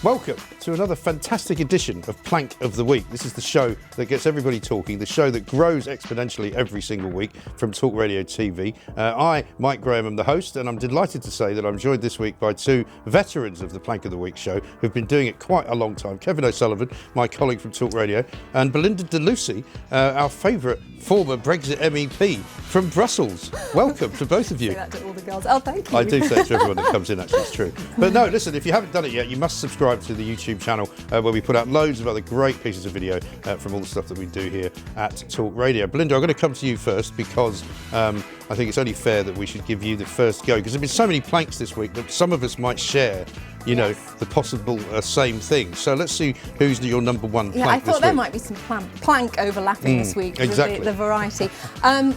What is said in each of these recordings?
Welcome to another fantastic edition of Plank of the Week. This is the show that gets everybody talking, the show that grows exponentially every single week from Talk Radio TV. I, Mike Graham, am the host, and I'm delighted to say that I'm joined this week by two veterans of the Plank of the Week show who've been doing it quite a long time. Kevin O'Sullivan, my colleague from Talk Radio, and Belinda DeLucy, our favourite former Brexit MEP from Brussels. Welcome to both of you. Say that to all the girls. Oh, thank you. I do say it to everyone that comes in, actually, it's true. But no, listen, if you haven't done it yet, you must subscribe to the YouTube channel where we put out loads of other great pieces of video from all the stuff that we do here at Talk Radio. Belinda, I'm going to come to you first because I think it's only fair that we should give you the first go, because there have been so many planks this week that some of us might share, you know, the possible same thing. So let's see who's your number one plank this week. I thought there might be some plank overlapping this week. Exactly. The variety.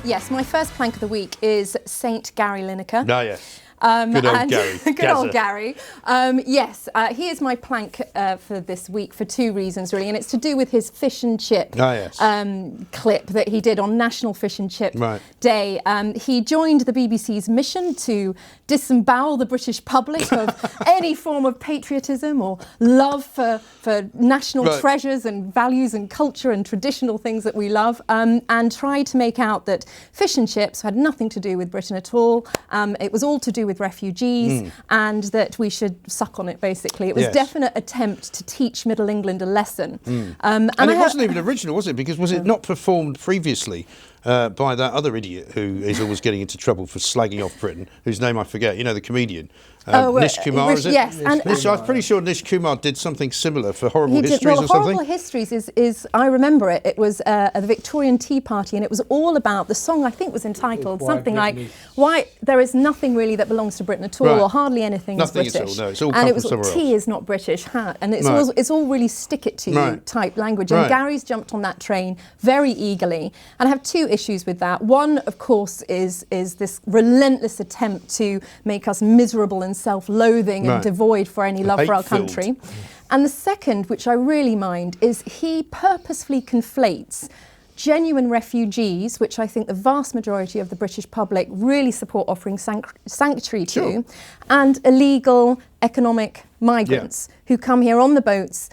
Yes, my first plank of the week is Saint Gary Lineker. Ah, yes. Good old Gary. Good old Gary. Yes, he is my plank for this week for two reasons, really, and it's to do with his fish and chip clip that he did on National Fish and Chip Day. He joined the BBC's mission to disembowel the British public of any form of patriotism or love for national treasures and values and culture and traditional things that we love, and tried to make out that fish and chips had nothing to do with Britain at all. It was all to do with refugees, and that we should suck on it, basically. It was a definite attempt to teach Middle England a lesson. And it wasn't even original, was it? Because was it not performed previously by that other idiot who is always getting into trouble for slagging off Britain, whose name I forget, you know, the comedian? Nish Kumar, is it? Yes. I'm pretty sure Nish Kumar did something similar for Horrible Histories or something. Horrible Histories is I remember it. It was a Victorian Tea Party, and it was all about, the song I think was entitled something like, "Why there is nothing really that belongs to Britain at all, or hardly anything is British." At all, no, it's all come from somewhere else. Tea is not British, and it's all really stick it to you type language. And Gary's jumped on that train very eagerly, and I have two issues with that. One, of course, is this relentless attempt to make us miserable and self-loathing and devoid for any love for our country. And the second, which I really mind, is he purposefully conflates genuine refugees, which I think the vast majority of the British public really support offering sanctuary to, and illegal economic migrants who come here on the boats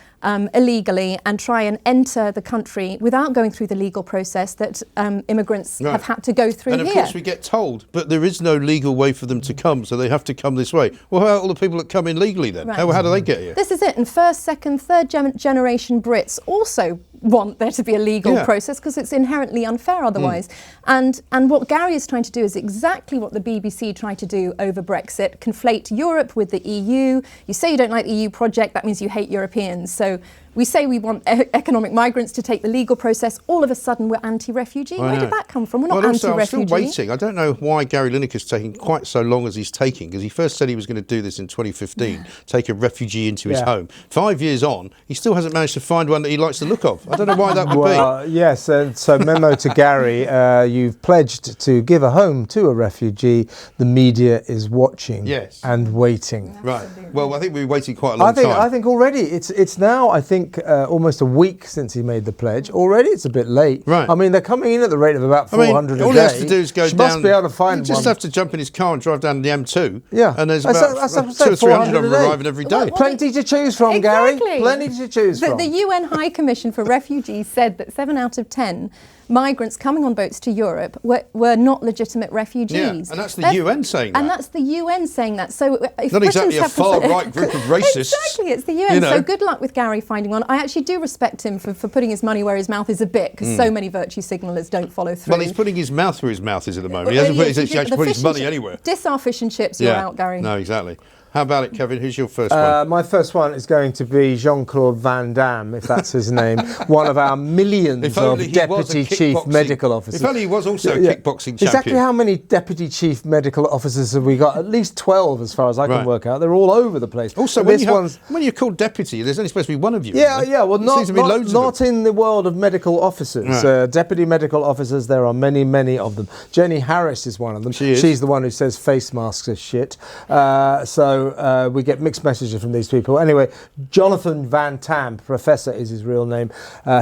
illegally and try and enter the country without going through the legal process that immigrants have had to go through here. And of course we get told, but there is no legal way for them to come, so they have to come this way. Well, how are all the people that come in legally then? How do they get here? This is it. And first, second, third generation Brits also want there to be a legal process, because it's inherently unfair otherwise. And what Gary is trying to do is exactly what the BBC tried to do over Brexit: conflate Europe with the EU. You say you don't like the EU project, that means you hate Europeans. So we say we want economic migrants to take the legal process. All of a sudden, we're anti-refugee. Where did that come from? We're not anti-refugee. I'm still waiting. I don't know why Gary Lineker's taking quite so long as he's taking, because he first said he was going to do this in 2015, take a refugee into his home. 5 years on, he still hasn't managed to find one that he likes the look of. I don't know why that would be. Yes, so memo to Gary, you've pledged to give a home to a refugee. The media is watching and waiting. Right. Well, I think we've been waiting quite a long time. I think already it's now, I think, almost a week since he made the pledge. Already it's a bit late. Right. I mean, they're coming in at the rate of about 400 a day. All he has to do is go down. Must be able to find one. Just have to jump in his car and drive down the M2. Yeah. And there's about 200 or 300 of them arriving every day. Plenty to choose from, Gary. Plenty to choose from. The UN High Commission for Refugees said that 7 out of 10 migrants coming on boats to Europe were not legitimate refugees. Yeah, and that's the UN saying that. And that's the UN saying that. So if not exactly a far-right group of racists. Exactly, it's the UN. You know. So good luck with Gary finding one. I actually do respect him for putting his money where his mouth is a bit, because so many virtue signallers don't follow through. Well, he's putting his mouth where his mouth is at the moment. He hasn't actually put his money anywhere. Diss our fish and chips, you're out, Gary. No, exactly. How about it, Kevin? Who's your first one? My first one is going to be Jean-Claude Van Damme, if that's his name, one of our millions of deputy chief medical officers. If only he was also a kickboxing champion. Exactly how many deputy chief medical officers have we got? At least 12, as far as I can work out. They're all over the place. Also, when you're called deputy, there's only supposed to be one of you. Yeah. Well, not in in the world of medical officers. Deputy medical officers, there are many, many of them. Jenny Harris is one of them. She's the one who says face masks are shit. So we get mixed messages from these people. Anyway, Jonathan Van Tam, Professor is his real name.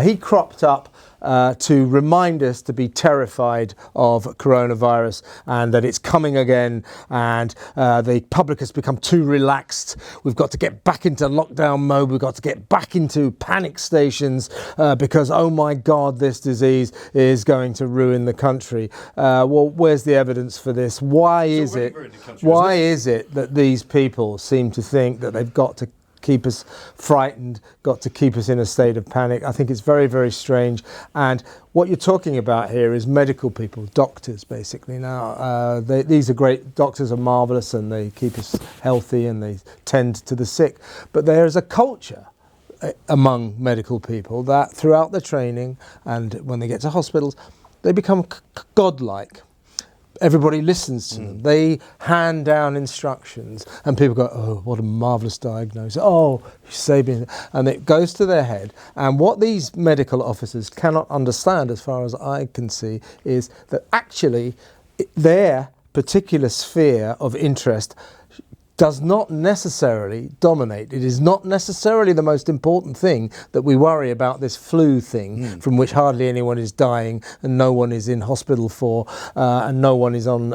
He cropped up to remind us to be terrified of coronavirus and that it's coming again, and the public has become too relaxed. We've got to get back into lockdown mode. We've got to get back into panic stations because, oh my God, this disease is going to ruin the country. Well, where's the evidence for this? Why is it that these people seem to think that they've got to keep us frightened, got to keep us in a state of panic? I think it's very, very strange. And what you're talking about here is medical people, doctors, basically. Now, these are great. Doctors are marvellous and they keep us healthy and they tend to the sick. But there is a culture among medical people that throughout the training and when they get to hospitals, they become godlike. Everybody listens to them. They hand down instructions and people go, oh, what a marvellous diagnosis. Oh, you saved me. And it goes to their head. And what these medical officers cannot understand, as far as I can see, is that actually their particular sphere of interest does not necessarily dominate. It is not necessarily the most important thing that we worry about this flu thing from which hardly anyone is dying and no one is in hospital for and no one is on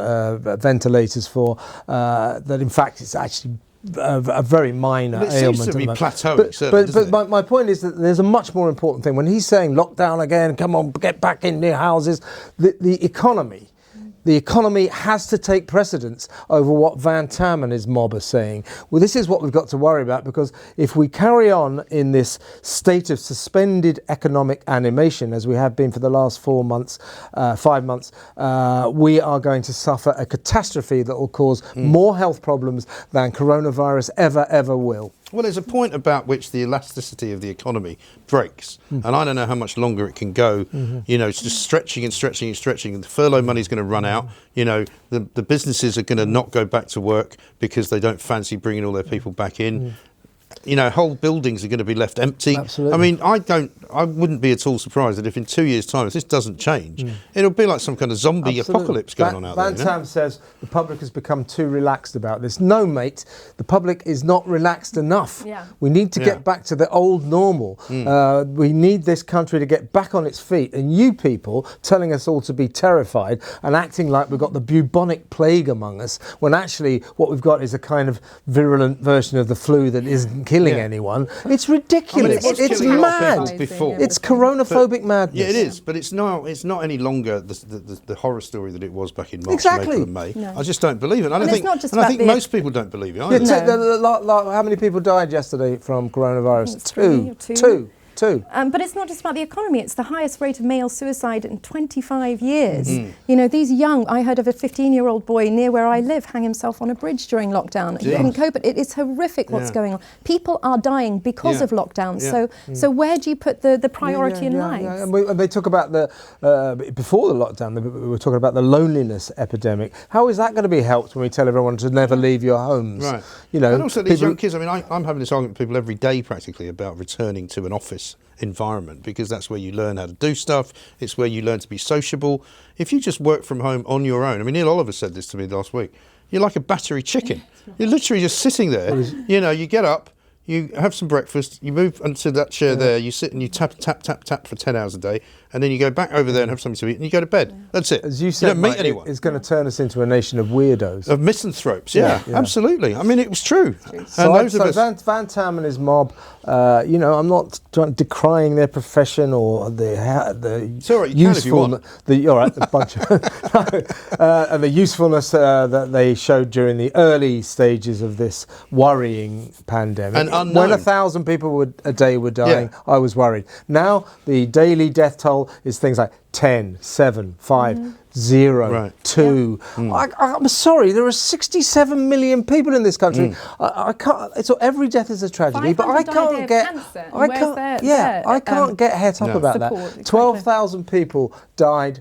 ventilators for, that in fact it's actually a very minor ailment. It seems to be plateauing, but my point is that there's a much more important thing. When he's saying lockdown again, come on, get back in your houses, the economy. The economy has to take precedence over what Van Tam and his mob are saying. Well, this is what we've got to worry about, because if we carry on in this state of suspended economic animation, as we have been for the last 5 months, we are going to suffer a catastrophe that will cause more health problems than coronavirus ever will. Well, there's a point about which the elasticity of the economy breaks, and I don't know how much longer it can go. You know, it's just stretching and stretching and stretching, and the furlough money is going to run out. You know, the businesses are going to not go back to work because they don't fancy bringing all their people back in. You know, whole buildings are going to be left empty. Absolutely. I mean, I wouldn't be at all surprised that if in 2 years' time, if this doesn't change, it'll be like some kind of zombie apocalypse going on out there. Van Tam says the public has become too relaxed about this. No, mate, the public is not relaxed enough. Yeah. We need to get back to the old normal. We need this country to get back on its feet. And you people telling us all to be terrified and acting like we've got the bubonic plague among us, when actually what we've got is a kind of virulent version of the flu that isn't killing anyone. It's ridiculous. I mean, it's mad. Before. It's coronaphobic madness. Yeah, it is, but it's not any longer the horror story that it was back in March, Exactly. April and May. No. I just don't believe it. I think most people don't believe it either. How many people died yesterday from coronavirus? Two. But it's not just about the economy, it's the highest rate of male suicide in 25 years. You know, I heard of a 15-year-old boy near where I live hang himself on a bridge during lockdown. He couldn't cope. It's horrific what's going on. People are dying because of lockdown. So where do you put the priority in life? And they talk about before the lockdown, we were talking about the loneliness epidemic. How is that going to be helped when we tell everyone to never leave your homes? Right. You know, and also these young kids, I mean, I'm having this argument with people every day practically about returning to an office environment, because that's where you learn how to do stuff. It's where you learn to be sociable. If you just work from home on your own, I mean, Neil Oliver said this to me last week, you're like a battery chicken. You're literally just sitting there. You know, you get up, you have some breakfast, you move onto that chair there, you sit and you tap for 10 hours a day, and then you go back over there and have something to eat, and you go to bed. That's it. As you said, you don't meet anyone. It's going to turn us into a nation of weirdos. Of misanthropes, absolutely. I mean, it was true. So Van Tam and his mob, you know, I'm not decrying their profession or the usefulness. And the usefulness that they showed during the early stages of this worrying pandemic. And unknown. When 1,000 people a day were dying, I was worried. Now the daily death toll is things like 10, 7, 5, 0, 2. I'm sorry, there are 67 million people in this country. I can't. So every death is a tragedy, but I can't get. I can't get het up about that. 12,000 people died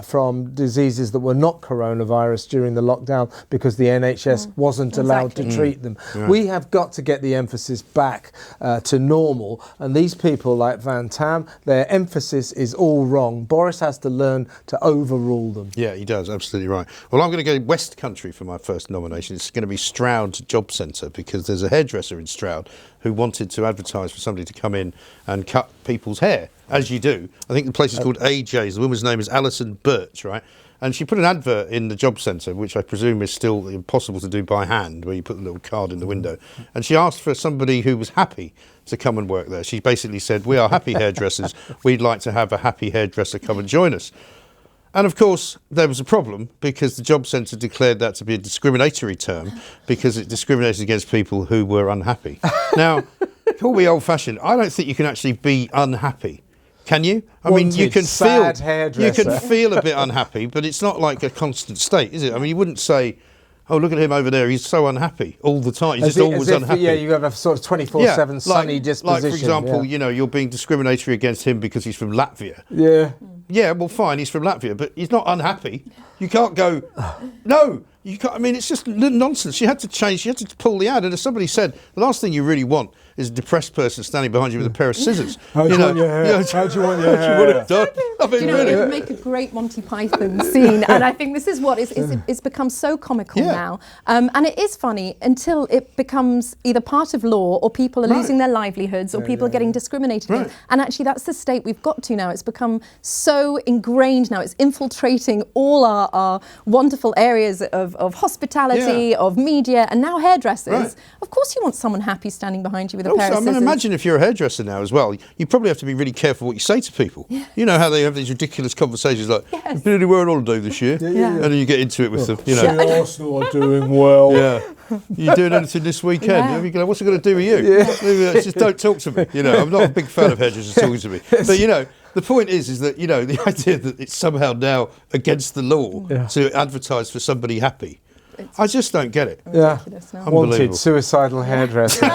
from diseases that were not coronavirus during the lockdown because the NHS wasn't allowed to treat them. We have got to get the emphasis back to normal, and these people like Van Tam, their emphasis is all wrong. Boris has to learn to overrule fool them. Yeah, he does, absolutely right. Well, I'm going to go West Country for my first nomination. It's going to be Stroud Job Centre, because there's a hairdresser in Stroud who wanted to advertise for somebody to come in and cut people's hair, as you do. I think the place is called AJ's. The woman's name is Alison Birch, right? And she put an advert in the job centre, which I presume is still impossible to do by hand, where you put a little card in the window. And she asked for somebody who was happy to come and work there. She basically said, we are happy hairdressers. We'd like to have a happy hairdresser come and join us. And of course, there was a problem, because the job centre declared that to be a discriminatory term, because it discriminated against people who were unhappy. Now, call me old-fashioned, I don't think you can actually be unhappy. Can you? I mean, you can feel a bit unhappy, but it's not like a constant state, is it? I mean, you wouldn't say, oh, look at him over there, he's so unhappy all the time. He's just always unhappy. Yeah, you have a sort of 24/7 sunny disposition. Like, for example, you know, you're being discriminatory against him because he's from Latvia. Yeah. Yeah, well, fine, he's from Latvia, but he's not unhappy. You can't go, no, you can't. I mean, it's just nonsense. She had to change, she had to pull the ad. And as somebody said, the last thing you really want is a depressed person standing behind you with a pair of scissors. How do you want your hair? How do you want your hair? How do you want it done? I mean, Do you know, really. it would make a great Monty Python scene, and I think this is what it's become so comical now. And it is funny until it becomes either part of law, or people are losing their livelihoods, or people are getting discriminated against. And actually, that's the state we've got to now. It's become so ingrained now. It's infiltrating all our wonderful areas of hospitality, of media, and now hairdressers. Of course, you want someone happy standing behind you with a pair of scissors. I mean, imagine if you're a hairdresser now as well, you probably have to be really careful what you say to people. You know how they have these ridiculous conversations like, "You've been anywhere on holiday this year?" And then you get into it with them, you know. Arsenal are doing well. You doing anything this weekend? You go, what's it going to do with you? Just don't talk to me. You know, I'm not a big fan of hairdressers talking to me. But, you know, the point is that, you know, the idea that it's somehow now against the law to advertise for somebody happy, I just don't get it. Wanted suicidal hairdresser.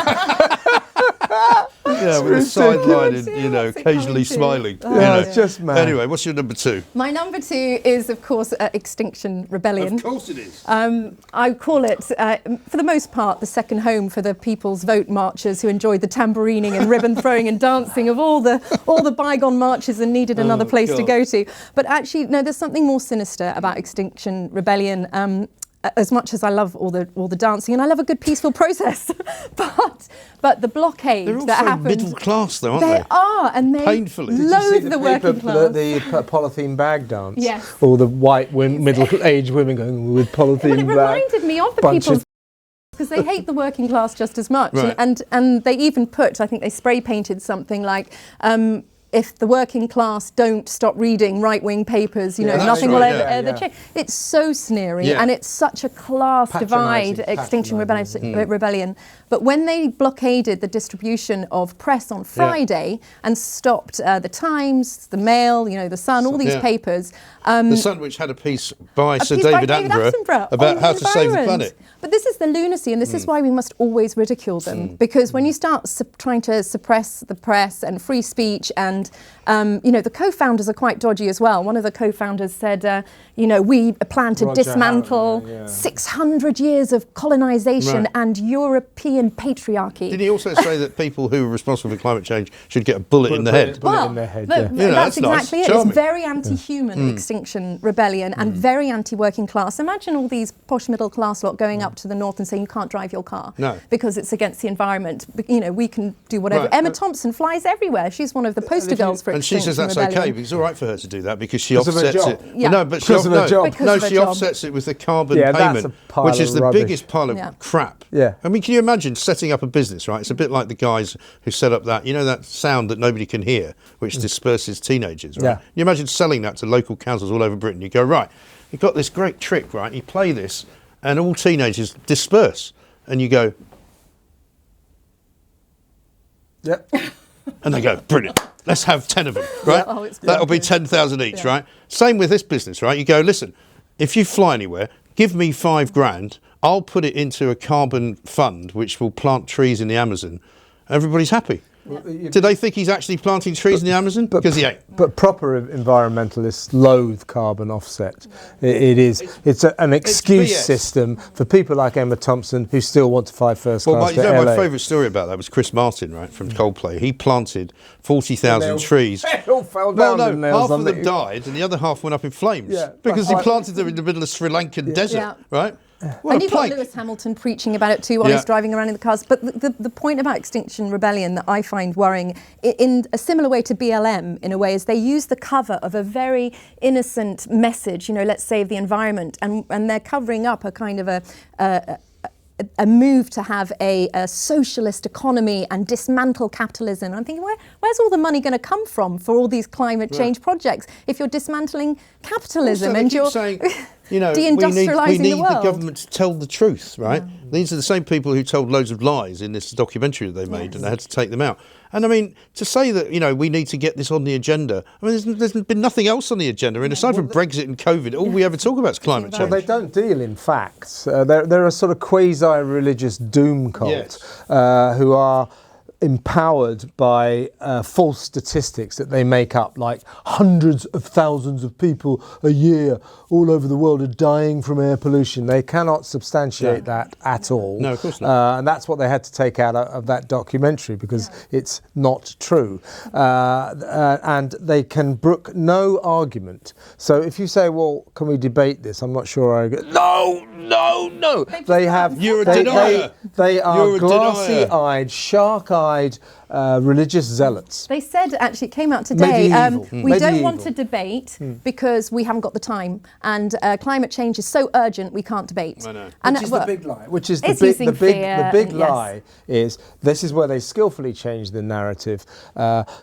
Yeah, with a sideline and, you know, occasionally smiling. It's just mad. Anyway, what's your number 2? My number 2 is, of course, Extinction Rebellion. Of course it is. I call it, for the most part, the second home for the People's Vote marchers who enjoyed the tambourining and ribbon throwing and dancing of all the bygone marches and needed another place to go to. But actually, no, there's something more sinister about Extinction Rebellion. As much as I love all the dancing, and I love a good peaceful protest, but the blockade that happened. They're also middle class, though, aren't they? They are, and they painfully loathe the working class. The polythene bag dance. Yes. All the white middle-aged women going with polythene bag. Well, it reminded me of the People's, because they hate the working class just as much, and they even put, I think they spray painted something like. If the working class don't stop reading right-wing papers, you know, nothing will ever change. It's so sneery, and it's such a class divide, Extinction Rebellion. But when they blockaded the distribution of press on Friday and stopped the Times, the Mail, you know, the Sun, all these papers. The Sun, which had a piece by Sir David Attenborough about how to save the planet. But this is the lunacy, and this is why we must always ridicule them, because when you start trying to suppress the press and free speech, and you know, the co-founders are quite dodgy as well. One of the co-founders said, you know, we plan to dismantle 600 years of colonisation and European patriarchy. Did he also say that people who are responsible for climate change should get a bullet in the head? Well, that's exactly it. It's very anti-human, Extinction Rebellion, and very anti-working class. Imagine all these posh middle class lot going up to the north and saying you can't drive your car because it's against the environment. You know, we can do whatever. Emma Thompson flies everywhere. She's one of the poster girls for Extinction Rebellion. And she says that's okay, because it's all right for her to do that because she offsets it. Yeah. No, but she offsets it with the carbon payment, which is the biggest pile of crap. I mean, can you imagine setting up a business, right? It's a bit like the guys who set up that, you know, that sound that nobody can hear, which disperses teenagers, right? You imagine selling that to local councils all over Britain. You go, right, you've got this great trick, right? You play this and all teenagers disperse. And you go, and they go, brilliant. Let's have 10 of them, right? That'll be 10,000 each, right? Same with this business, right? You go, listen, if you fly anywhere, give me $5,000. I'll put it into a carbon fund which will plant trees in the Amazon. Everybody's happy. Do they think he's actually planting trees in the Amazon? Because he ain't. But proper environmentalists loathe carbon offset. It's an excuse system for people like Emma Thompson who still want to fly first class to LA. My favourite story about that was Chris Martin, right, from Coldplay. He planted 40,000 trees. They all fell down. Half of them died and the other half went up in flames because he planted them in the middle of Sri Lankan desert, right? And you've got Lewis Hamilton preaching about it too while he's driving around in the cars. But the point about Extinction Rebellion that I find worrying, in a similar way to BLM in a way, is they use the cover of a very innocent message, let's save the environment, and they're covering up a kind of a move to have a socialist economy and dismantle capitalism. I'm thinking, where's all the money going to come from for all these climate change projects if you're dismantling capitalism also, and you're saying, deindustrialising we need the world? The government to tell the truth, right? Yeah. These are the same people who told loads of lies in this documentary that they made, and they had to take them out. And I mean, to say that, we need to get this on the agenda, I mean, there's been nothing else on the agenda. And aside from Brexit and COVID, all we ever talk about is climate change. Well, they don't deal in facts. They're a sort of quasi-religious doom cult who are empowered by false statistics that they make up, like hundreds of thousands of people a year all over the world are dying from air pollution. They cannot substantiate that at all. No, of course not. And that's what they had to take out of that documentary because it's not true. And they can brook no argument. So if you say, well, can we debate this? I'm not sure I agree. No. They have. You're a denier. They are glassy-eyed, shark-eyed religious zealots. They said, actually, it came out today, we don't want to debate because we haven't got the time, and climate change is so urgent we can't debate. I know. Which is the big lie. Which is the big lie is, this is where they skillfully change the narrative.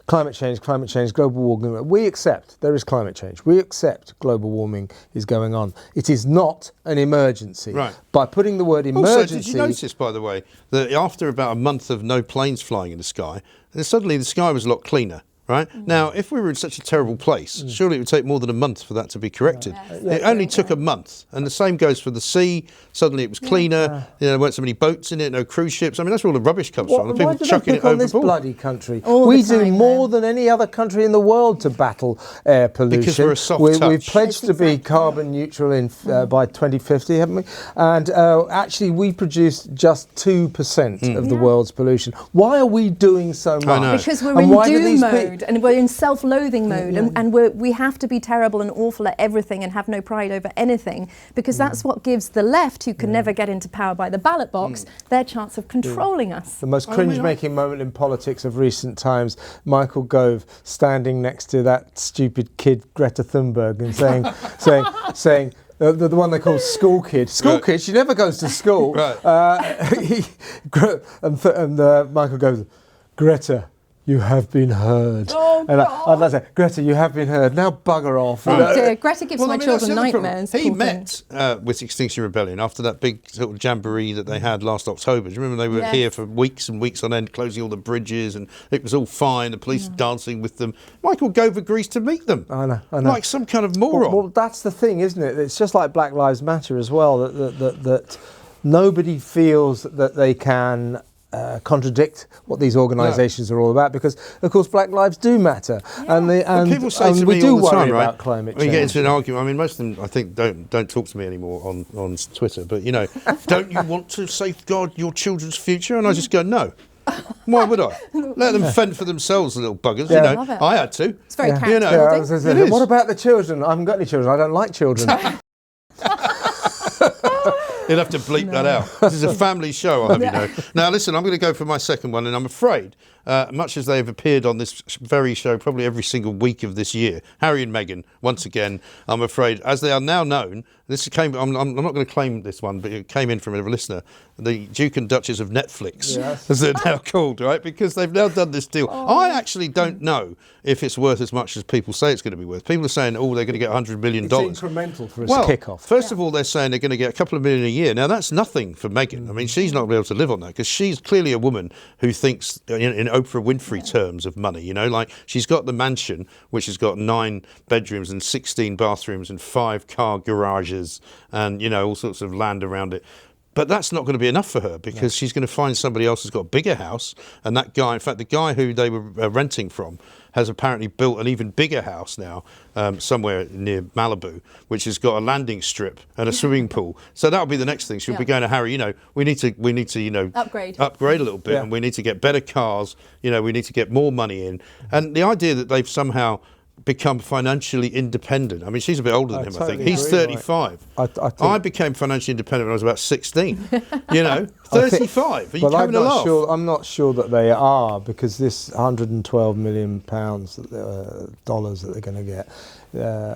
Climate change, global warming. We accept there is climate change. We accept global warming is going on. It is not an emergency. Right. By putting the word emergency... Also, did you notice, by the way, that after about a month of no planes flying in the sky, then suddenly the sky was a lot cleaner, right? Now, if we were in such a terrible place, surely it would take more than a month for that to be corrected. It only took a month. And the same goes for the sea. Suddenly it was cleaner. There weren't so many boats in it, no cruise ships. I mean, that's where all the rubbish comes from. The people chucking it on this bloody country? We do more than any other country in the world to battle air pollution. Because we're a soft touch. We've pledged to be carbon neutral by 2050, haven't we? And actually, we produce just 2% of the world's pollution. Why are we doing so much? Because we're in doom mode and we're in self-loathing mode, and we have to be terrible and awful at everything and have no pride over anything, because that's what gives the left, who can never get into power by the ballot box, their chance of controlling us. The most cringe-making moment in politics of recent times, Michael Gove standing next to that stupid kid Greta Thunberg and saying the one they call school kid. School kid, she never goes to school. Michael goes, Greta, you have been heard. I'd like to say, Greta, you have been heard. Now bugger off. Greta gives my children nightmares. He met with Extinction Rebellion after that big sort of jamboree that they had last October. Do you remember they were here for weeks and weeks on end, closing all the bridges, and it was all fine. The police dancing with them. Michael Gove agrees to meet them. I know. Like some kind of moron. Well, that's the thing, isn't it? It's just like Black Lives Matter as well. That nobody feels that they can contradict what these organisations are all about, because of course black lives do matter, and people say to we me do all the worry time, right? about climate when change. you get into an argument, I mean, most of them I think don't talk to me anymore on Twitter, but don't you want to safeguard your children's future? And I just go, no. Why would I? Let them fend for themselves, the little buggers. Love it. I had to. It's very character. What about the children? I haven't got any children. I don't like children. You'll have to bleep that out. This is a family show, I'll have you know. Now, listen, I'm going to go for my second one, and I'm afraid, much as they've appeared on this very show probably every single week of this year, Harry and Meghan, once again, I'm afraid, as they are now known, I'm not going to claim this one, but it came in from a listener, the Duke and Duchess of Netflix, as they're now called, right? Because they've now done this deal. I actually don't know if it's worth as much as people say it's going to be worth. People are saying, they're going to get $100 million. It's incremental for a kick-off. First of all, they're saying they're going to get a couple of million a year. Now, that's nothing for Meghan. I mean, she's not going to be able to live on that, because she's clearly a woman who thinks in Oprah Winfrey terms of money, like she's got the mansion, which has got 9 bedrooms and 16 bathrooms and 5 car garages and, all sorts of land around it. But that's not going to be enough for her, because she's going to find somebody else who's got a bigger house. And that guy, in fact, the guy who they were renting from has apparently built an even bigger house now somewhere near Malibu, which has got a landing strip and a swimming pool. So that'll be the next thing. She'll be going to Harry, you know, we need to, you know, upgrade a little bit, and we need to get better cars. You know, we need to get more money in. And the idea that they've somehow become financially independent. I mean, she's a bit older than him, totally I think. He's 35. I became financially independent when I was about 16. You know, 35. Are you coming along? I'm not sure that they are, because this 112 million pounds dollars that they're going to get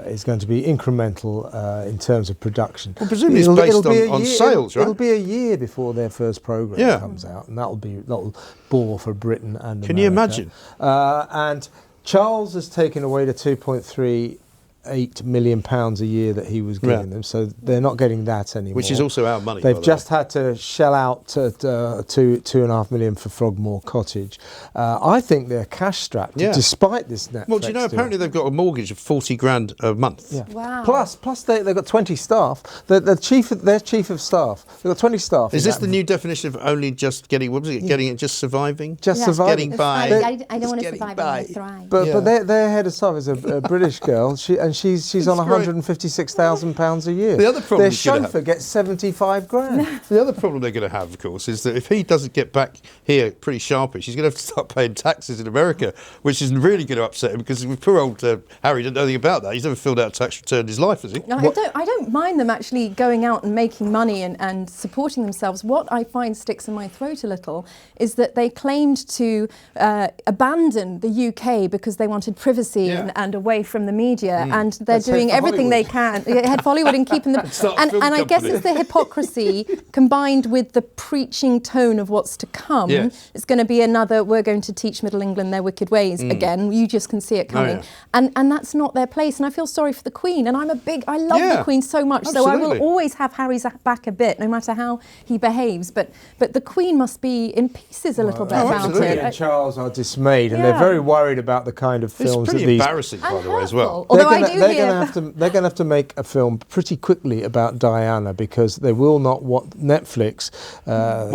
is going to be incremental in terms of production. Well, presumably it's based on sales, right? It'll be a year before their first program comes out, and that'll bore for Britain and America. Can you imagine? And Charles has taken away the 2.38 million pounds a year that he was giving them, so they're not getting that anymore. Which is also our money. They've just had to shell out $2.5 million for Frogmore Cottage. I think they're cash strapped, despite this Netflix. Well, do you know, apparently they've got a mortgage of 40 grand a month. Yeah. Wow. Plus they've got 20 staff. Their chief of staff. They've got 20 staff. Is this the new definition of only just getting? What was it? Getting it, just surviving? Just surviving. Getting by. I don't want to survive. I want to thrive. But their head of staff is a British girl. She's on £156,000 a year. The other problem their chauffeur gets 75 grand. The other problem they're going to have, of course, is that if he doesn't get back here pretty sharpish, he's going to have to start paying taxes in America, which is really going to upset him, because poor old Harry didn't know anything about that. He's never filled out a tax return in his life, has he? No, I don't mind them actually going out and making money and supporting themselves. What I find sticks in my throat a little is that they claimed to abandon the UK because they wanted privacy and away from the media, and they're doing everything they can. Head for Hollywood and keeping them. And I guess it's the hypocrisy combined with the preaching tone of what's to come. Yes. It's going to be another, we're going to teach Middle England their wicked ways again. You just can see it coming. And that's not their place. And I feel sorry for the Queen. And I love the Queen so much. Absolutely. So I will always have Harry's back a bit, no matter how he behaves. But the Queen must be in pieces a little bit about it. And Charles are dismayed, and they're very worried about the kind of films that these... It's pretty embarrassing, by the way, as well. Although they're going to have to make a film pretty quickly about Diana, because they will not want Netflix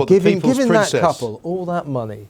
giving that couple all that money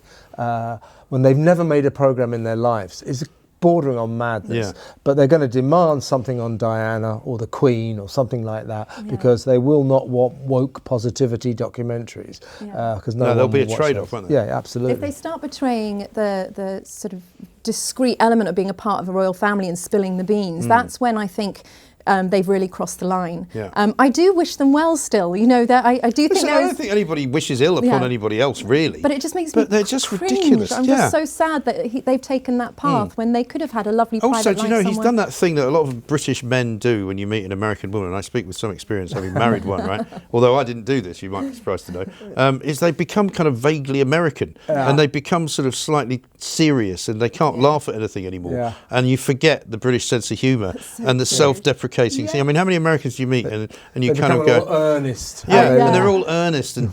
when they've never made a programme in their lives is bordering on madness. But they're going to demand something on Diana or the Queen or something like that, because they will not want woke positivity documentaries. Because there'll be a trade-off, won't there? Yeah, absolutely. If they start betraying the sort of discreet element of being a part of a royal family and spilling the beans, that's when I think they've really crossed the line. I do wish them well still, you know, that I do think I don't think anybody wishes ill upon anybody else, really. But it just makes me they're just cringe. ridiculous. I'm just so sad that they've taken that path when they could have had a lovely private life. Also, do you know, he's done that thing that a lot of British men do when you meet an American woman, and I speak with some experience having married one, right? Although I didn't do this, you might be surprised to know, is they become kind of vaguely American, and they become sort of slightly serious, and they can't laugh at anything anymore. And you forget the British sense of humour and the self-deprecating thing. I mean, how many Americans do you meet and you kind of go... all earnest. And they're all earnest and...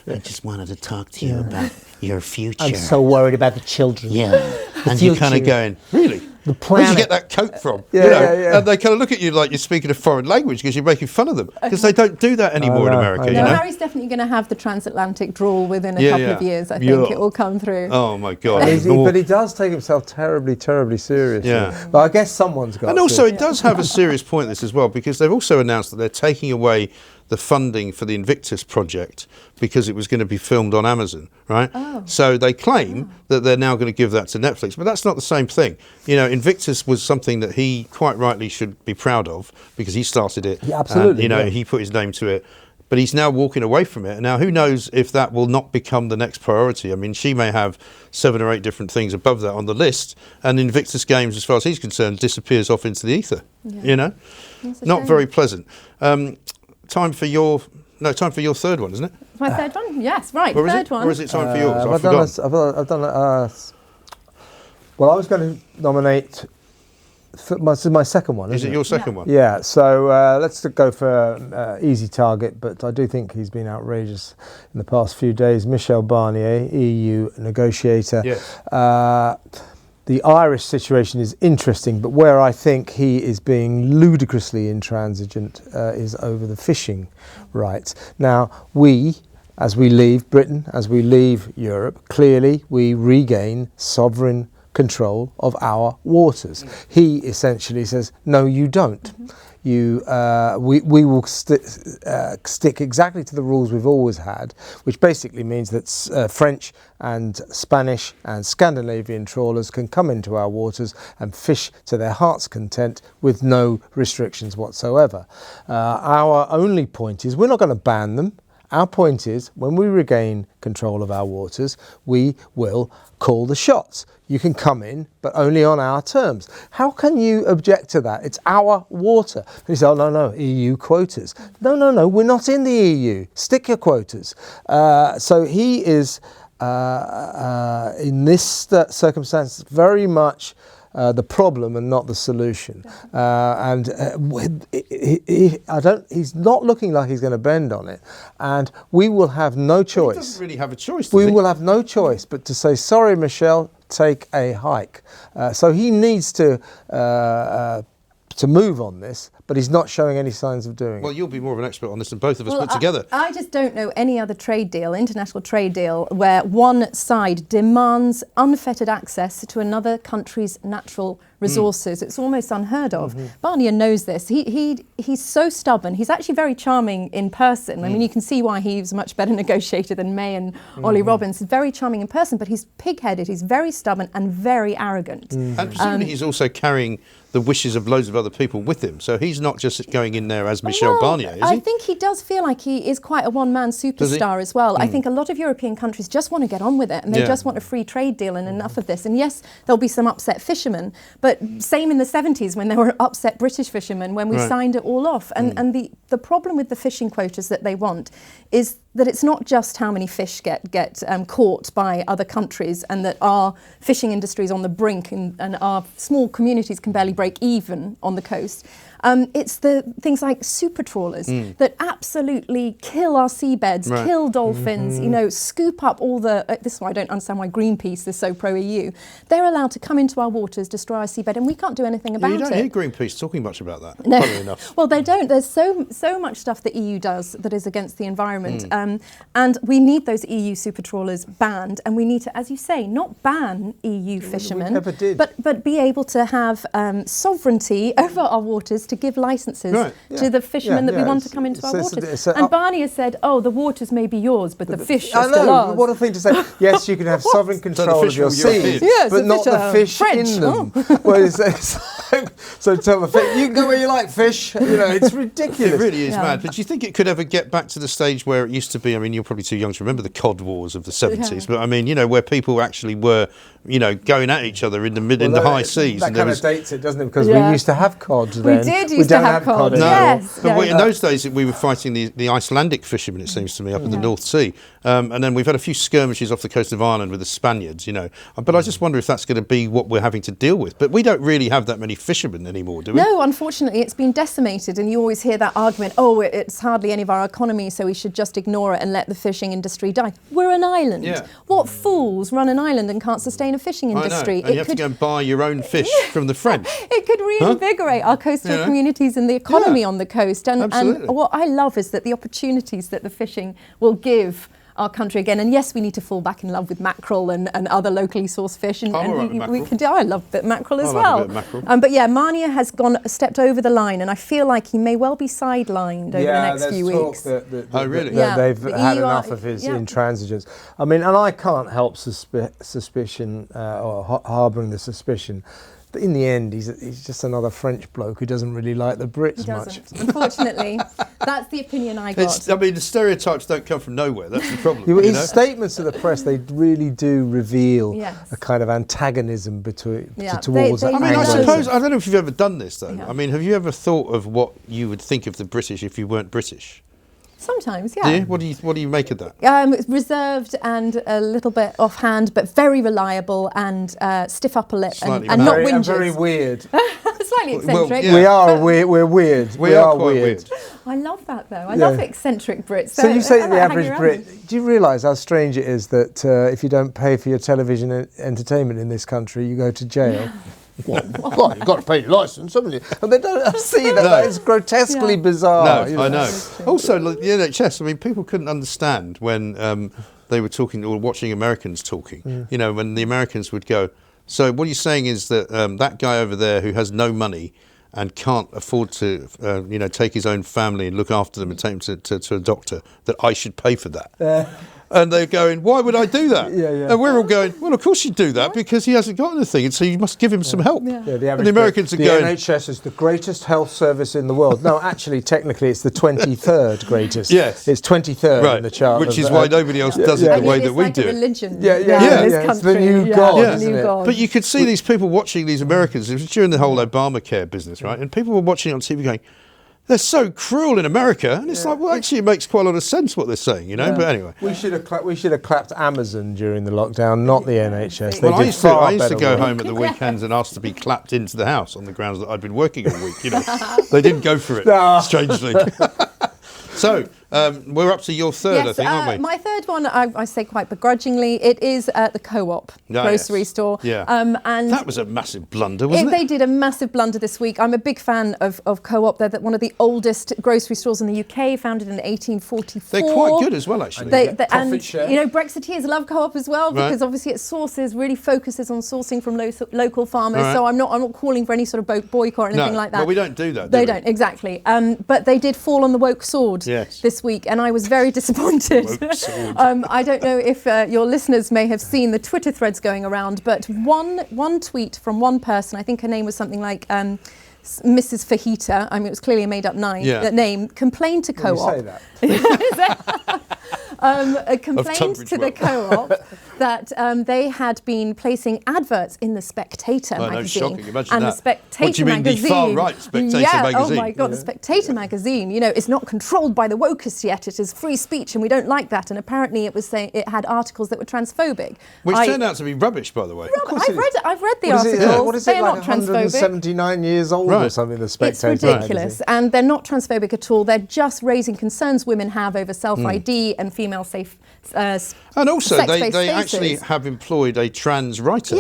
I just wanted to talk to you about your future. I'm so worried about the children. And you're kind of going, really? The planet. Where'd you get that coat from? And they kind of look at you like you're speaking a foreign language because you're making fun of them. Because they don't do that anymore in America. You know? Harry's definitely going to have the transatlantic drawl within a couple of years. I think it will come through. Oh my God. But he does take himself terribly, terribly seriously. But I guess someone's got to. And also it does have a serious point, this as well, because they've also announced that they're taking away the funding for the Invictus project because it was going to be filmed on Amazon, right? So they claim that they're now going to give that to Netflix, but that's not the same thing. You know, Invictus was something that he quite rightly should be proud of because he started it. Absolutely. And, he put his name to it. But he's now walking away from it. Now, who knows if that will not become the next priority? I mean, she may have 7 or 8 different things above that on the list, and Invictus Games, as far as he's concerned, disappears off into the ether. You know? Not very pleasant. Time for your third one, isn't it? My third one? Yes, right. Third one. Or is it time for yours? I've done well, I was going to nominate my second one. Is it your second one? Yeah. So let's go for easy target, but I do think he's been outrageous in the past few days. Michel Barnier, EU negotiator. Yes. The Irish situation is interesting, but where I think he is being ludicrously intransigent is over the fishing rights. Now, as we leave Britain, as we leave Europe, clearly we regain sovereign control of our waters. He essentially says, no, you don't. We will stick exactly to the rules we've always had, which basically means that French and Spanish and Scandinavian trawlers can come into our waters and fish to their heart's content with no restrictions whatsoever. Our only point is we're not going to ban them. Our point is, when we regain control of our waters, we will call the shots. You can come in, but only on our terms. How can you object to that? It's our water. And you say, oh, no, EU quotas. No, we're not in the EU. Stick your quotas. So he is, in this circumstance, very much the problem and not the solution. He's not looking like he's going to bend on it. And we will have no choice. He doesn't really have a choice, We will have no choice but to say, sorry, Michelle, take a hike. So he needs to move on this, but he's not showing any signs of doing it. Well, you'll be more of an expert on this than both of us put together. I just don't know any other trade deal, international trade deal, where one side demands unfettered access to another country's natural resources. It's almost unheard of. Barnier knows this. He's so stubborn. He's actually very charming in person. I mean, you can see why he's a much better negotiator than May and Ollie Robbins. He's very charming in person, but he's pig-headed. He's very stubborn and very arrogant. And presumably he's also carrying the wishes of loads of other people with him. So he's not just going in there as Michel Barnier, is he? I think he does feel like he is quite a one-man superstar as well. I think a lot of European countries just want to get on with it, and they just want a free trade deal and enough of this. And yes, there'll be some upset fishermen, but same in the 70s when there were upset British fishermen when we signed it all off. And the problem with the fishing quotas that they want is that it's not just how many fish get caught by other countries, and that our fishing industry is on the brink, and our small communities can barely break even on the coast. It's the things like super trawlers that absolutely kill our seabeds, kill dolphins, scoop up all the... this is why I don't understand why Greenpeace is so pro-EU. They're allowed to come into our waters, destroy our seabed, and we can't do anything about it. You don't hear Greenpeace talking much about that, no. funnily enough. Well, they don't. There's so much stuff the EU does that is against the environment. And we need those EU super trawlers banned, and we need to, as you say, not ban EU fishermen, but be able to have sovereignty over our waters to give licences to the fishermen that we want to come into our waters. And Barnier said, oh, the waters may be yours, but the fish are still ours. What a thing to say. Yes, you can have sovereign control of your seas, but not the fish in them. Well, so tell the fish, you can go where you like, fish. It's ridiculous. It really is mad. But do you think it could ever get back to the stage where it used to be? I mean, you're probably too young to remember the cod wars of the 70s, but I mean, where people actually were, going at each other in the high seas. That kind of dates it, doesn't it? Because we used to have cod then. We did used to have cod. No. Yes. But in those days, we were fighting the Icelandic fishermen, it seems to me, up in the North Sea. And then we've had a few skirmishes off the coast of Ireland with the Spaniards, But I just wonder if that's going to be what we're having to deal with. But we don't really have that many fishermen anymore, do we? No, unfortunately, it's been decimated. And you always hear that argument, it's hardly any of our economy, so we should just ignore it and let the fishing industry die. We're an island. Yeah. What fools run an island and can't sustain a fishing industry? I know. And you have to go and buy your own fish from the French. It could reinvigorate our coastal communities and the economy on the coast. And what I love is that the opportunities that the fishing will give our country again. And yes, we need to fall back in love with mackerel and other locally sourced fish. And we can do. I love mackerel as well. But yeah, Barnier has stepped over the line, and I feel like he may well be sidelined over the next few weeks. Really? They've had enough of his intransigence. I mean, and I can't help suspicion or harbouring the suspicion. But in the end, he's just another French bloke who doesn't really like the Brits much. Unfortunately, that's the opinion I got. The stereotypes don't come from nowhere. That's the problem. His statements to the press, they really do reveal a kind of antagonism towards. I don't know if you've ever done this though. I mean, have you ever thought of what you would think of the British if you weren't British? Sometimes, yeah. Do you? What do you make of that? Reserved and a little bit offhand, but very reliable and stiff upper lip and not whinges. And very weird. Slightly eccentric. Well, yeah. We're weird. We are quite weird. I love that though. I love eccentric Brits. So you say the average Brit. Do you realise how strange it is that if you don't pay for your television entertainment in this country, you go to jail? Well, you've got to pay your licence, haven't you? And they don't see that. No. That is grotesquely bizarre. No, I know. Also, like, the NHS, I mean, people couldn't understand when they were talking or watching Americans talking. You know, when the Americans would go, so what you're saying is that that guy over there who has no money and can't afford to, take his own family and look after them and take them to a doctor, that I should pay for that. And they're going, why would I do that? And we're all going, well, of course you do that because he hasn't got anything, and so you must give him some help. And the Americans are going, the NHS is the greatest health service in the world. No, actually, technically, it's the 23rd greatest. Yes. It's 23rd in the chart. Which is why nobody else does it the way that we do it. It's like a religion. In this country. It's the new God, isn't it? But you could see these people watching these Americans, it was during the whole Obamacare business, right? And people were watching it on TV going, they're so cruel in America, and it's like, well, actually, it makes quite a lot of sense what they're saying, you know. But anyway, we should have clapped Amazon during the lockdown, not the NHS. Well, I used to go home at the weekends and ask to be clapped into the house on the grounds that I'd been working all week. You know, they didn't go for it, strangely. So we're up to your third, I think, aren't we? My third one, I say quite begrudgingly, it is the Co-op grocery store. Yeah. And that was a massive blunder, wasn't it? They did a massive blunder this week. I'm a big fan of Co-op. They're one of the oldest grocery stores in the UK, founded in 1844. They're quite good as well, actually. Profit share. You know, Brexiteers love Co-op as well because obviously it really focuses on sourcing from local farmers. Right. So I'm not calling for any sort of boycott or anything like that. Well, we don't do that. They don't, exactly. But they did fall on the woke sword this week, and I was very disappointed. I don't know if your listeners may have seen the Twitter threads going around, but one tweet from one person, I think her name was something like Mrs. Fajita, I mean, it was clearly a made-up name, complained to Co-op. You say that. Complained to the Co-op that they had been placing adverts in the Spectator magazine. No, shocking. Imagine and that. The Spectator what do you mean, magazine, the far-right Spectator magazine? Oh my God, the Spectator magazine, you know, it's not controlled by the wokest yet. It is free speech and we don't like that. And apparently it was saying it had articles that were transphobic. Which turned out to be rubbish, by the way. I've read the articles. What is they it, are like not transphobic. 179 years old or something, the Spectator It's ridiculous. magazine. And they're not transphobic at all. They're just raising concerns women have over self-ID and female safe and also they actually have employed a trans writer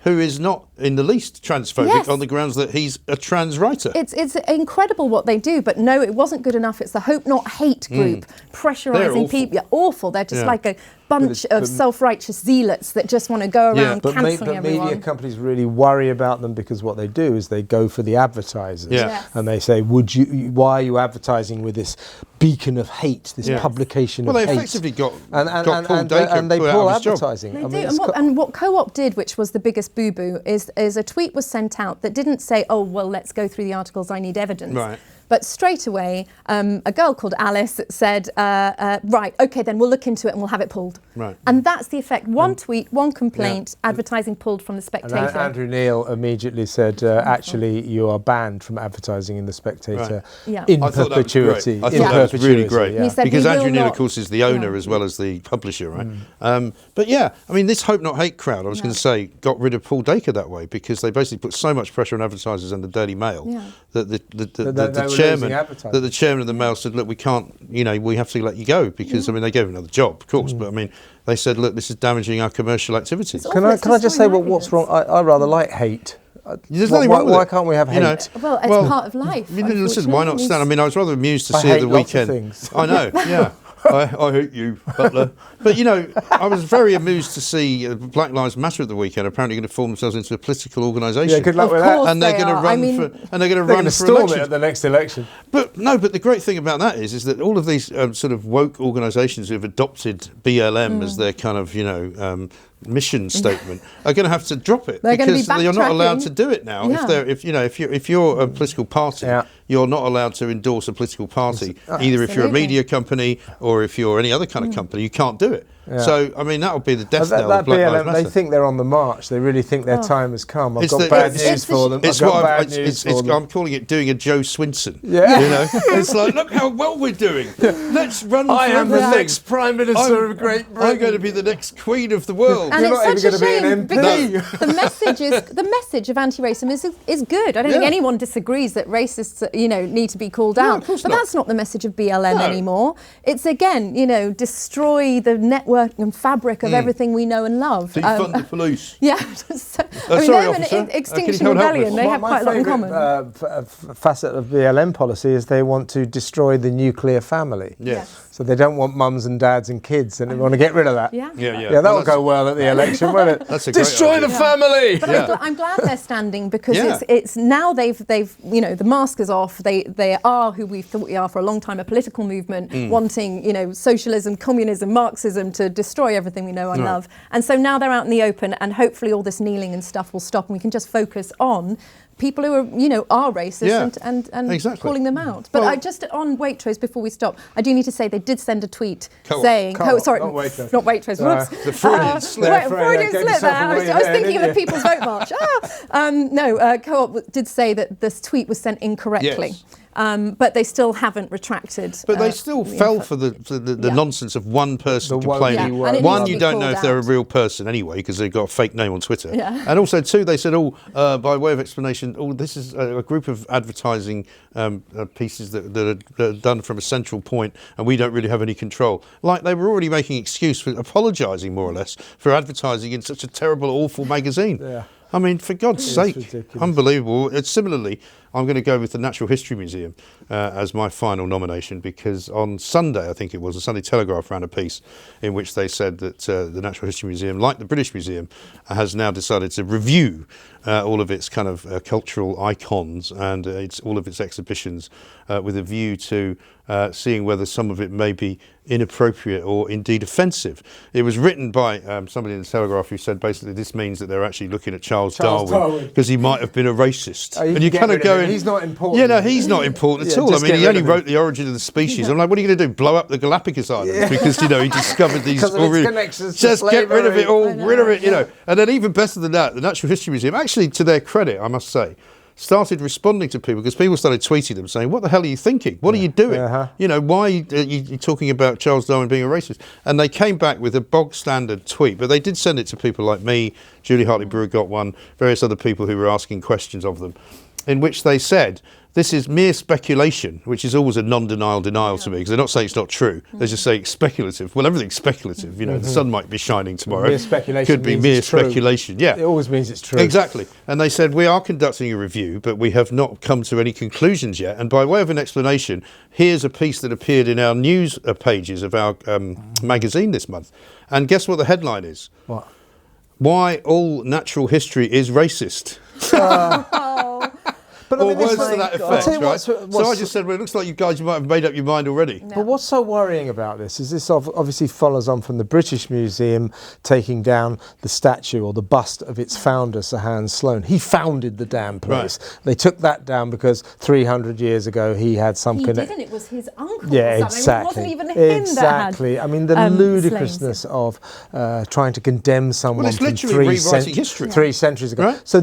who is not in the least transphobic on the grounds that he's a trans writer. It's incredible what they do, but no, it wasn't good enough. It's the Hope Not Hate group pressurising people. Yeah, awful. They're just like a bunch of self-righteous zealots that just want to go around cancelling everyone. But media companies really worry about them because what they do is they go for the advertisers and they say, why are you advertising with this beacon of hate, this publication of hate? Well, they effectively got Paul Dacre and they pull advertising. They do. And what Co-op did, which was the biggest boo-boo, is a tweet was sent out that didn't say, oh, well, let's go through the articles, I need evidence. Right. But straight away, a girl called Alice said, right, OK, then we'll look into it and we'll have it pulled. Right. And that's the effect. One tweet, one complaint, advertising pulled from the Spectator. And Andrew Neil immediately said, actually, you are banned from advertising in the Spectator in perpetuity. I thought that was really great. He said, because Andrew Neil, of course, is the owner as well as the publisher, right? But yeah, I mean, this Hope Not Hate crowd, I was going to say, got rid of Paul Dacre that way because they basically put so much pressure on advertisers and the Daily Mail that the chairman of the Mail said, look, we can't, we have to let you go because, I mean, they gave him another job, of course, but I mean, they said, look, this is damaging our commercial activities. Can I just say what's wrong? I rather like hate. There's nothing wrong with it. Why can't we have hate? Well, it's part of life. Listen, why not stand? I mean, I was rather amused to see at the weekend. I know, yeah. I hate you, Butler. But, I was very amused to see Black Lives Matter at the weekend apparently going to form themselves into a political organisation. Yeah, good luck with that. And they're going to run for storm elections. it at the next election. But the great thing about that is that all of these sort of woke organisations who have adopted BLM as their kind of, mission statement are going to have to drop it because you're not allowed to do it now. If you're a political party, you're not allowed to endorse a political party. Either if you're a media company or if you're any other kind of company, you can't do it. Yeah. So, I mean, that would be the death knell that of Black Lives BLM, Matter. they think they're on the march. They really think their time has come. I've got bad news for them. I'm calling it doing a Joe Swinson. Yeah. You know, it's like, look how well we're doing. Let's run. I am the everything. next Prime Minister of Great Britain. I'm going to be the next Queen of the world. And You're not it's even such going a to be shame an because MP. the message of anti-racism is good. I don't think anyone disagrees that racists, need to be called out. But that's not the message of BLM anymore. It's again, destroy the network and fabric of everything we know and love. Defund the police. Yeah. Sorry, officer. Extinction Rebellion, they have quite a lot in common. Facet of BLM policy is they want to destroy the nuclear family. Yes. So they don't want mums and dads and kids, and they want to get rid of that. Yeah. Yeah, that'll go well at the election, won't it? That's a great Destroy idea. the family. But I'm glad they're standing because it's now they've the mask is off. They are who we thought we are for a long time, a political movement wanting socialism, communism, Marxism to destroy everything we know and love. And so now they're out in the open, and hopefully all this kneeling and stuff will stop, and we can just focus on people who are racist and exactly. calling them out. But I just on Waitrose before we stop, I do need to say they did send a tweet saying, sorry, not Waitrose. not Waitrose. Whoops, the Freudian slip. Freudian slip there. I was thinking of the People's Vote March. Co-op did say that this tweet was sent incorrectly. Yes. But they still haven't retracted. But they still fell for the nonsense of one person complaining. Yeah. And one, you don't know if they're a real person anyway because they've got a fake name on Twitter. Yeah. And also, two, they said, by way of explanation, this is a group of advertising pieces that are done from a central point and we don't really have any control. Like they were already making excuse for apologising, more or less, for advertising in such a terrible, awful magazine. Yeah. I mean, for God's sake, ridiculous. Unbelievable. Similarly, I'm going to go with the Natural History Museum as my final nomination because on Sunday, I think it was, the Sunday Telegraph ran a piece in which they said that the Natural History Museum, like the British Museum, has now decided to review all of its kind of cultural icons and all of its exhibitions with a view to seeing whether some of it may be inappropriate or indeed offensive. It was written by somebody in the Telegraph who said basically this means that they're actually looking at Charles Darwin because he might have been a racist. And you kind of go in, he's not important. Yeah, no, he's not important at all. I mean, he only wrote The Origin of the Species. I'm like, what are you going to do? Blow up the Galapagos Islands because he discovered these. Just get rid of it all, rid of it, And then even better than that, the Natural History Museum, actually to their credit, I must say, started responding to people because people started tweeting them saying, what the hell are you thinking? What are you doing? Why are you talking about Charles Darwin being a racist? And they came back with a bog standard tweet, but they did send it to people like me, Julie Hartley-Brewer got one, various other people who were asking questions of them, in which they said, this is mere speculation, which is always a non-denial denial to me, because they're not saying it's not true. They just say it's speculative. Well, everything's speculative. The sun might be shining tomorrow. Mere speculation could be mere speculation. Yeah, it always means it's true. Exactly. And they said, we are conducting a review, but we have not come to any conclusions yet. And by way of an explanation, here's a piece that appeared in our news pages of our magazine this month. And guess what the headline is? What? Why all natural history is racist. But or words to that effect, right? So I just said, well, it looks like you guys might have made up your mind already. No. But what's so worrying about this is this obviously follows on from the British Museum taking down the statue or the bust of its founder, Sir Hans Sloane. He founded the damn place. Right. They took that down because 300 years ago he had some connection. He didn't, it was his uncle. Yeah, or something. exactly. It wasn't even him exactly. that had, I mean, the ludicrousness of trying to condemn someone from 3 centuries ago. Right? So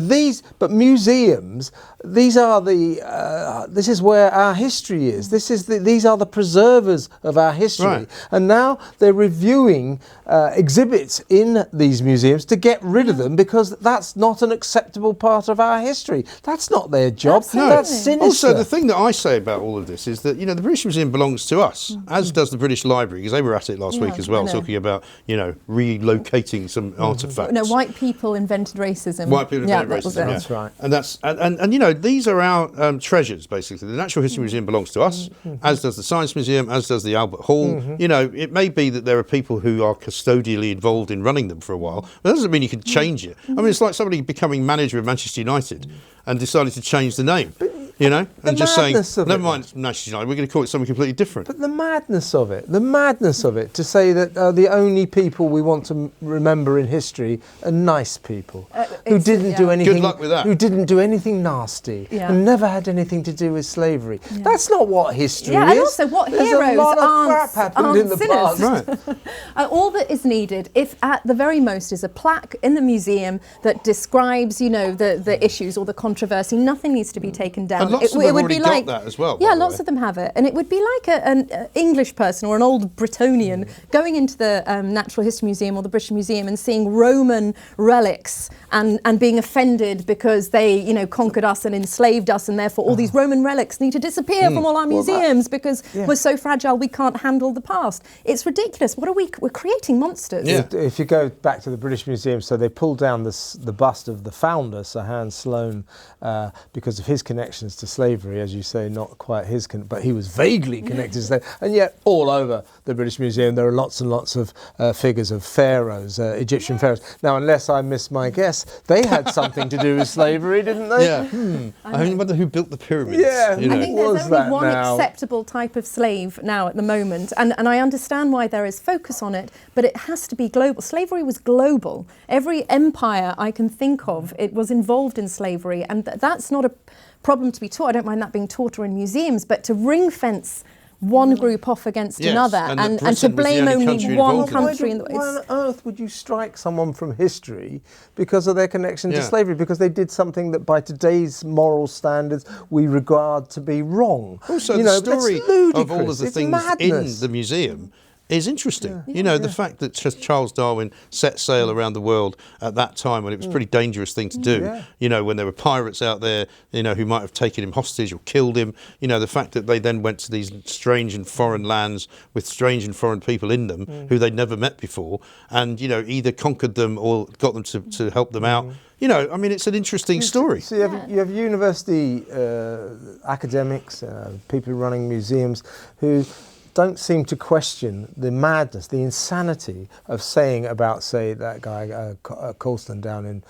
but museums, these are this is where our history is. These are the preservers of our history. Right. And now they're reviewing exhibits in these museums to get rid of them because that's not an acceptable part of our history. That's not their job. Absolutely. That's sinister. Also, the thing that I say about all of this is that, the British Museum belongs to us, as does the British Library, because they were at it last week as well, talking about, relocating some artefacts. No, white people invented racism. White people invented racism, That's right. And these are our treasures, basically. The Natural History Museum belongs to us, as does the Science Museum, as does the Albert Hall. It may be that there are people who are custodially involved in running them for a while, but that doesn't mean you can change it. I mean, it's like somebody becoming manager of Manchester United and deciding to change the name. And just saying, never mind Manchester United, we're going to call it something completely different. But the madness of it, to say that the only people we want to remember in history are nice people. who didn't do anything. Good luck with that. Who didn't do anything nasty and never had anything to do with slavery. That's not what history is. And also what There's heroes a lot of crap aren't happened in the sinners. past. Right. All that is needed, if at the very most, is a plaque in the museum that describes, the issues or the controversy. Nothing needs to be taken down. And lots of them already got that as well. Yeah, lots of them have it, and it would be like an English person or an old Bretonian going into the Natural History Museum or the British Museum and seeing Roman relics and being offended because they, conquered us and enslaved us, and therefore all these Roman relics need to disappear from all our museums because we're so fragile we can't handle the past. It's ridiculous. What are we? We're creating monsters. Yeah. If you go back to the British Museum, so they pulled down the bust of the founder, Sir Hans Sloane, because of his connections to slavery, as you say, not quite his, but he was vaguely connected to slavery. And yet, all over the British Museum, there are lots and lots of figures of pharaohs, Egyptian pharaohs. Now, unless I missed my guess, they had something to do with slavery, didn't they? Yeah. I wonder who built the pyramids. Yeah, I think there's only one acceptable type of slave now at the moment, and I understand why there is focus on it, but it has to be global. Slavery was global. Every empire I can think of, it was involved in slavery, and that's not a problem to be taught. I don't mind that being taught or in museums, but to ring fence one group off against another and to blame only one country. Why on earth would you strike someone from history because of their connection to slavery? Because they did something that by today's moral standards we regard to be wrong. Also, the story of all of the things in the museum is interesting. The fact that Charles Darwin set sail around the world at that time when it was a pretty dangerous thing to do, when there were pirates out there, who might have taken him hostage or killed him, the fact that they then went to these strange and foreign lands with strange and foreign people in them who they'd never met before and, either conquered them or got them to help them out. It's an interesting story. So you have university academics, people running museums who don't seem to question the madness, the insanity of saying about, say, that guy Colston down in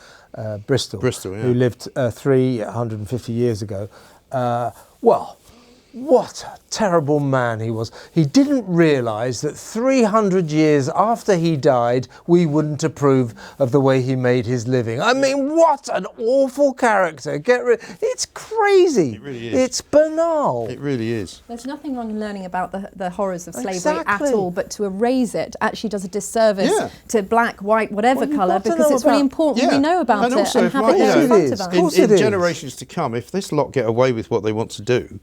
Bristol, who lived 350 years ago. What a terrible man he was. He didn't realise that 300 years after he died, we wouldn't approve of the way he made his living. I mean, what an awful character. It's crazy. It really is. It's banal. It really is. There's nothing wrong in learning about the horrors of slavery at all, but to erase it actually does a disservice to black, white, whatever colour, because it's really important we know about it and have it there in front of us. In generations to come, if this lot get away with what they want to do,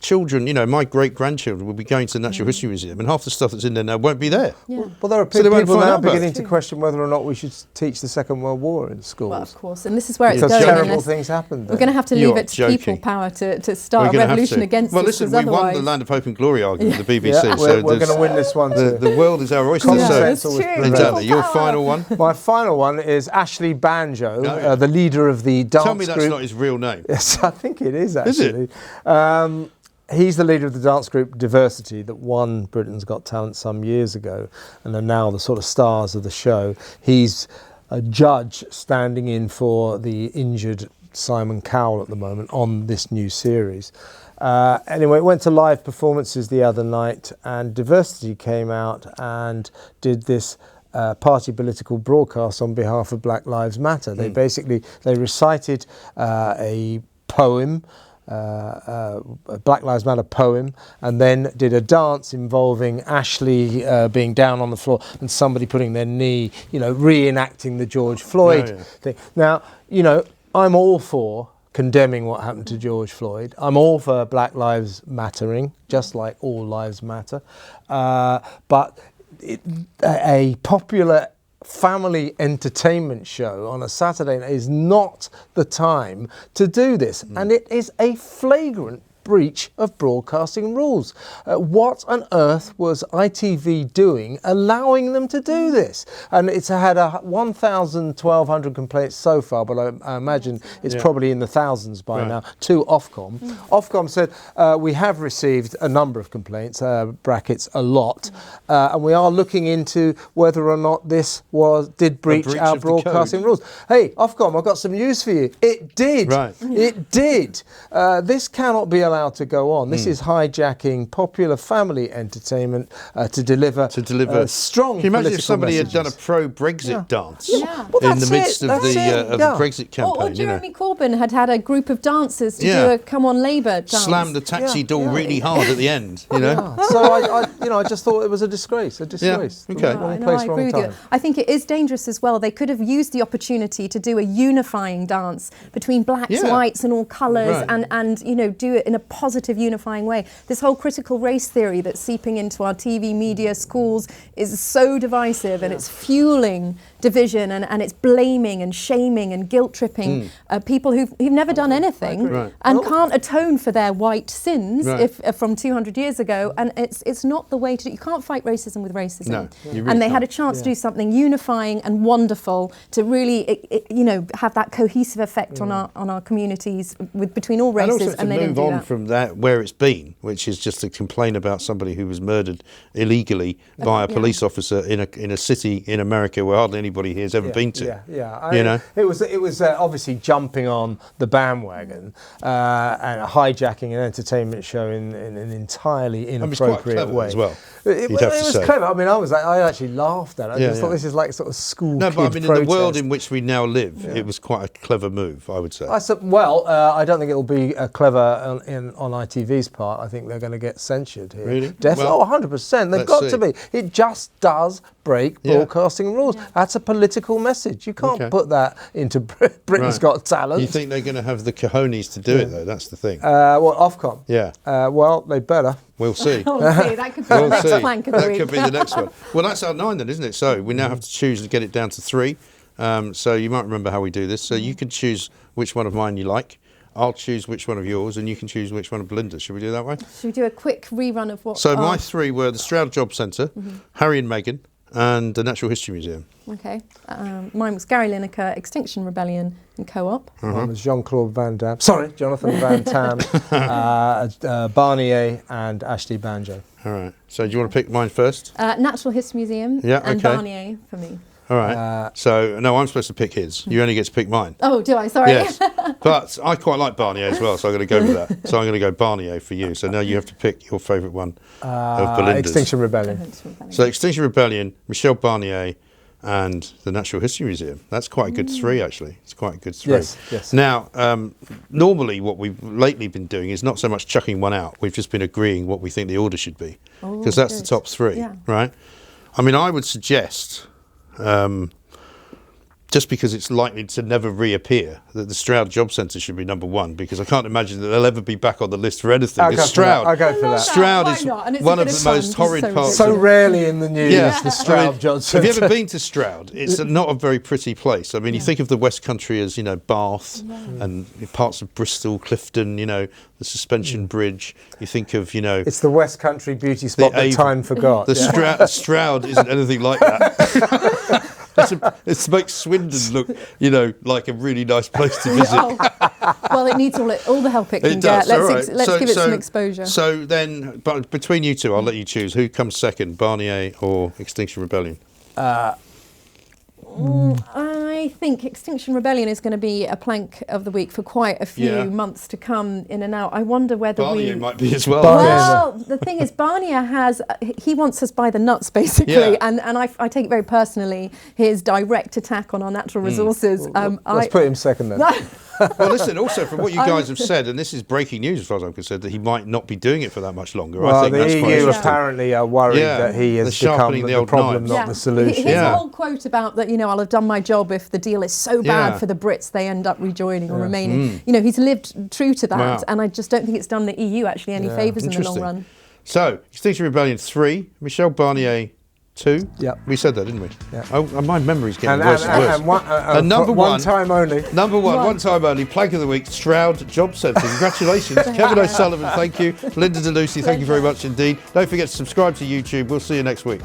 children, my great-grandchildren will be going to the Natural History Museum and half the stuff that's in there now won't be there. Well, there are people now beginning to question whether or not we should teach the Second World War in schools. Well, of course, and this is where it's going. Because terrible things happened. We're going to have to leave it to people power to start a revolution against this. Well, listen, we won the Land of Hope and Glory argument with the BBC. Yeah, so we're going to win this one too. The world is our oyster. Exactly. Your final one? My final one is Ashley Banjo, the leader of the dance group. Tell me that's not his real name. Yes, I think it is, actually. Is it? He's the leader of the dance group Diversity that won Britain's Got Talent some years ago and are now the sort of stars of the show. He's a judge standing in for the injured Simon Cowell at the moment on this new series. Anyway, it went to live performances the other night and Diversity came out and did this party political broadcast on behalf of Black Lives Matter. They recited a poem, a Black Lives Matter poem, and then did a dance involving Ashley being down on the floor and somebody putting their knee, reenacting the George Floyd thing. Now, I'm all for condemning what happened to George Floyd. I'm all for Black Lives Mattering, just like all lives matter. But a popular family entertainment show on a Saturday night is not the time to do this. And it is a flagrant breach of broadcasting rules. What on earth was ITV doing allowing them to do this? And it's had 1,200 complaints so far, but I imagine it's probably in the thousands by now, to Ofcom. Ofcom said, we have received a number of complaints, brackets a lot, and we are looking into whether or not this did breach our broadcasting rules. Hey, Ofcom, I've got some news for you. It did. It did. This cannot be allowed allowed to go on. This is hijacking popular family entertainment to deliver strong. Can you imagine if somebody messages. had done a pro-Brexit dance Well, in the midst of the Brexit campaign? Or Jeremy Corbyn had a group of dancers to do a "Come on, Labour" dance. Slam the taxi door really hard at the end, you know. So I just thought it was a disgrace. Yeah, okay. Wrong No, place, I agree wrong with time. you. I think it is dangerous as well. They could have used the opportunity to do a unifying dance between blacks, whites, and all colours, and do it in a positive, unifying way. This whole critical race theory that's seeping into our TV, media, schools is so divisive, and it's fueling division, and it's blaming and shaming and guilt tripping people who've never done anything and can't atone for their white sins from 200 years ago. And it's not the way to do. You can't fight racism with racism. No, you really and they can't. had a chance to do something unifying and wonderful to really, have that cohesive effect on our communities between all races. And also to move on from that where it's been, which is just to complain about somebody who was murdered illegally by a police officer in a city in America where hardly anybody here has ever been to. It was obviously jumping on the bandwagon and hijacking an entertainment show in an entirely inappropriate way as well. It was clever. I mean, I actually laughed at it. I just thought this is like sort of school. No, but I mean, in protest. the world in which we now live, it was quite a clever move, I would say. I don't think it'll be clever on ITV's part. I think they're going to get censured here. Really? Definitely. 100%. They've got to be. It just does break broadcasting rules. That's a political message. You can't put that into Britain's Got Talent. You think they're going to have the cojones to do it, though? That's the thing. Ofcom? Yeah. Well, they better. We'll see. That could be the next plank of the That week. could be the next one. Well, that's our 9 then, isn't it? So we now have to choose to get it down to 3. So you might remember how we do this. So you can choose which one of mine you like. I'll choose which one of yours, and you can choose which one of Belinda's. Should we do it that way? Should we do a quick rerun of what? So my 3 were the Stroud Job Centre, Harry and Meghan, and the Natural History Museum. Okay. Mine was Gary Lineker, Extinction Rebellion, and Co-op. Mine was Jean-Claude Van Damme. Sorry, Jonathan Van Tam, Barnier, and Ashley Banjo. All right. So do you want to pick mine first? Natural History Museum and Barnier for me. All right. So, no, I'm supposed to pick his. You only get to pick mine. Oh, do I? Sorry. Yes. But I quite like Barnier as well, so I'm going to go with that. So I'm going to go Barnier for you. So now you have to pick your favourite one of Belinda's. Extinction Rebellion. So Extinction Rebellion, Michelle Barnier, and the Natural History Museum. That's quite a good 3, actually. It's quite a good 3. Yes. Now, normally what we've lately been doing is not so much chucking one out. We've just been agreeing what we think the order should be. Because that's the top 3, right? I mean, I would suggest... just because it's likely to never reappear, that the Stroud Job Centre should be number 1, because I can't imagine that they'll ever be back on the list for anything. I'll go for that. Stroud is one of the most horrid parts. So rarely in the news, the Stroud Job Centre. Have you ever been to Stroud? It's not a very pretty place. I mean, you think of the West Country as, Bath and parts of Bristol, Clifton, the Suspension Bridge. You think of, It's the West Country beauty spot that time forgot. Stroud isn't anything like that. It makes Swindon look, like a really nice place to visit. Well, it needs all the help it can It does. get. Let's give it some exposure. So then, but between you two, I'll let you choose. Who comes second, Barnier or Extinction Rebellion? I think Extinction Rebellion is going to be a plank of the week for quite a few months to come in and out. I wonder whether Barnier might be as well. Well, the thing is, Barnier he wants us by the nuts, basically, and I take it very personally, his direct attack on our natural resources. Let's put him second then. Well, listen, also from what you guys have said, and this is breaking news as far as I'm concerned, that he might not be doing it for that much longer. Well, I think that's quite the EU interesting. apparently are worried that he has become the problem, not the solution. His whole quote about that, I'll have done my job if the deal is so bad for the Brits, they end up rejoining or remaining. He's lived true to that, and I just don't think it's done the EU actually any favours in the long run. So, Extinction Rebellion 3, Michelle Barnier 2. Yep. We said that, didn't we? Yeah. Oh, my memory's getting worse and worse. And number one time only. Number one time only, plank of the week, Stroud Job Centre. Congratulations. Kevin O'Sullivan, thank you. Linda DeLucy, thank you very much indeed. Don't forget to subscribe to YouTube. We'll see you next week.